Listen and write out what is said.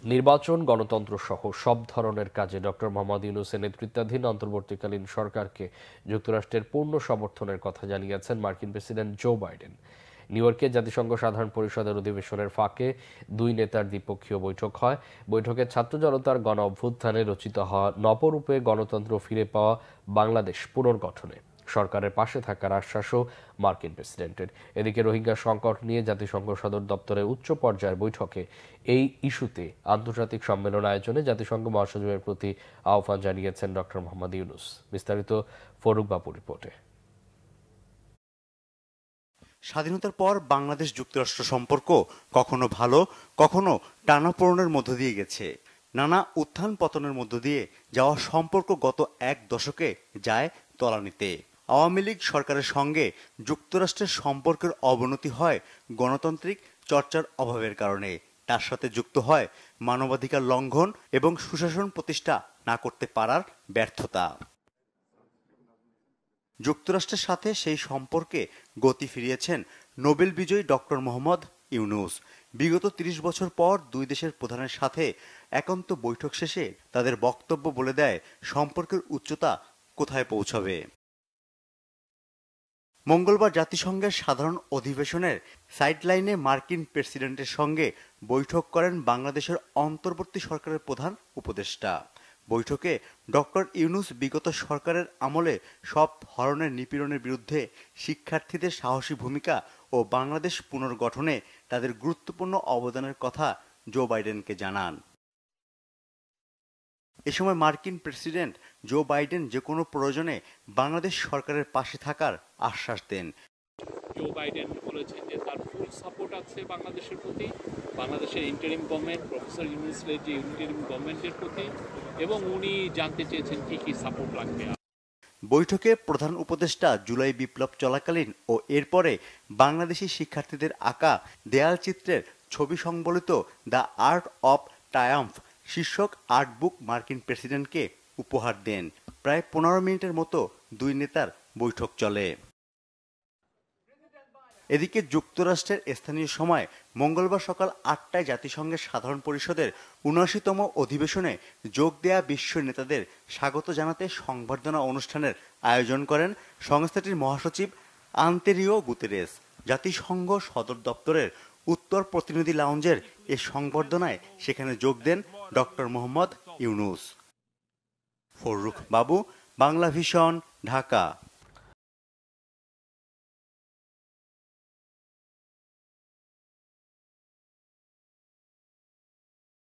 নির্বাচন, গণতন্ত্র সহ সব ধরনের কাজে ডক্টর মোহাম্মদ ইউনূসের নেতৃত্বাধীন অন্তর্বর্তীকালীন সরকারকে যুক্তরাষ্ট্রের পূর্ণ সমর্থনের কথা জানিয়েছেন মার্কিন প্রেসিডেন্ট জো বাইডেন। নিউ ইয়র্কে জাতিসংঘ সাধারণ পরিষদের অধিবেশনের ফাঁকে দুই নেতার দ্বিপক্ষীয় বৈঠক হয়। বৈঠকে ছাত্র জনতার গণ অভ্যুত্থানে রচিত হওয়া নবরূপে গণতন্ত্র ফিরে পাওয়া বাংলাদেশ পুনর্গঠনে সরকারের পাশে থাকার আশ্বাসও মার্কিন প্রেসিডেন্টের। এদিকে রোহিঙ্গা সংকট নিয়ে জাতিসংঘ সদর দপ্তরে উচ্চ পর্যায়ের বৈঠকে এই ইস্যুতে আন্তর্জাতিক সম্মেলন আয়োজনে জাতিসংঘ মহাসচিবের প্রতি আহ্বান জানিয়েছেন ডক্টর মোহাম্মদ ইউনূস। বিস্তারিত ফরুক বাপুর রিপোর্টে। স্বাধীনতার পর বাংলাদেশ যুক্তরাষ্ট্র সম্পর্ক কখনো ভালো, কখনো টানাপোড়েনের মধ্য দিয়ে গেছে। নানা উত্থান পতনের মধ্য দিয়ে যাওয়া সম্পর্ক গত এক দশকে যায় তলানিতে। আওয়ামী লীগ সরকারের সঙ্গে যুক্তরাষ্ট্রের সম্পর্কের অবনতি হয় গণতান্ত্রিক চর্চার অভাবের কারণে। তার সাথে যুক্ত হয় মানবাধিকার লঙ্ঘন এবং সুশাসন প্রতিষ্ঠা না করতে পারার ব্যর্থতা। যুক্তরাষ্ট্রের সাথে সেই সম্পর্কে গতি ফিরিয়েছেন নোবেল বিজয়ী ডক্টর মোহাম্মদ ইউনূস। বিগত ৩০ বছর পর দুই দেশের প্রধানের সাথে একান্ত বৈঠক শেষে তাদের বক্তব্য বলে দেয় সম্পর্কের উচ্চতা কোথায় পৌঁছাবে। মঙ্গলবার জাতিসংঘের সাধারণ অধিবেশনের সাইডলাইনে মার্কিন প্রেসিডেন্টের সঙ্গে বৈঠক করেন বাংলাদেশের অন্তর্বর্তী সরকারের প্রধান উপদেষ্টা। বৈঠকে ডক্টর ইউনূস বিগত সরকারের আমলে সব ধরনের নিপীড়নের বিরুদ্ধে শিক্ষার্থীদের সাহসী ভূমিকা ও বাংলাদেশ পুনর্গঠনে তাদের গুরুত্বপূর্ণ অবদানের কথা জো বাইডেনকে জানান। এ সময় মার্কিন প্রেসিডেন্ট জো বাইডেন যে কোনো প্রয়োজনে বাংলাদেশ সরকারের পাশে থাকার আশ্বাস দেন। জো বাইডেন বলেছেন যে তার ফুল সাপোর্ট আছে বাংলাদেশের প্রতি, বাংলাদেশের ইন্টারিম গভর্নমেন্ট, প্রফেসর ইউনূসের যে ইন্টারিম গভর্নমেন্টের প্রতি, এবং উনি জানতে চেয়েছেন কি কি সাপোর্ট লাগবে। বৈঠকে প্রধান উপদেষ্টা জুলাই বিপ্লব চলাকালীন ও এরপরে বাংলাদেশি শিক্ষার্থীদের আঁকা দেয়াল চিত্রের ছবি সংবলিত দ্য আর্ট অব ট্রায়াম্ফ শীর্ষক আর্ট বুক মার্কিন প্রেসিডেন্টকে উপহার দেন। প্রায় ১৫ মিনিটের মতো দুই নেতার বৈঠক চলে। এদিকে যুক্তরাষ্ট্রের স্থানীয় সময় মঙ্গলবার সকাল ৮টায় জাতিসংঘের সাধারণ পরিষদের ৭৯তম অধিবেশনে যোগ দেয়া বিশ্ব নেতাদের স্বাগত জানাতে সংবর্ধনা অনুষ্ঠানের আয়োজন করেন সংস্থাটির মহাসচিব আন্তোনিও গুতেরেস। জাতিসংঘ সদর দপ্তরের উত্তর প্রতিনিধি লাউঞ্জের এ সংবর্ধনায় সেখানে যোগ দেন ডক্টর মোহাম্মদ ইউনূস। ফরুক বাবু, বাংলা ভিশন, ঢাকা।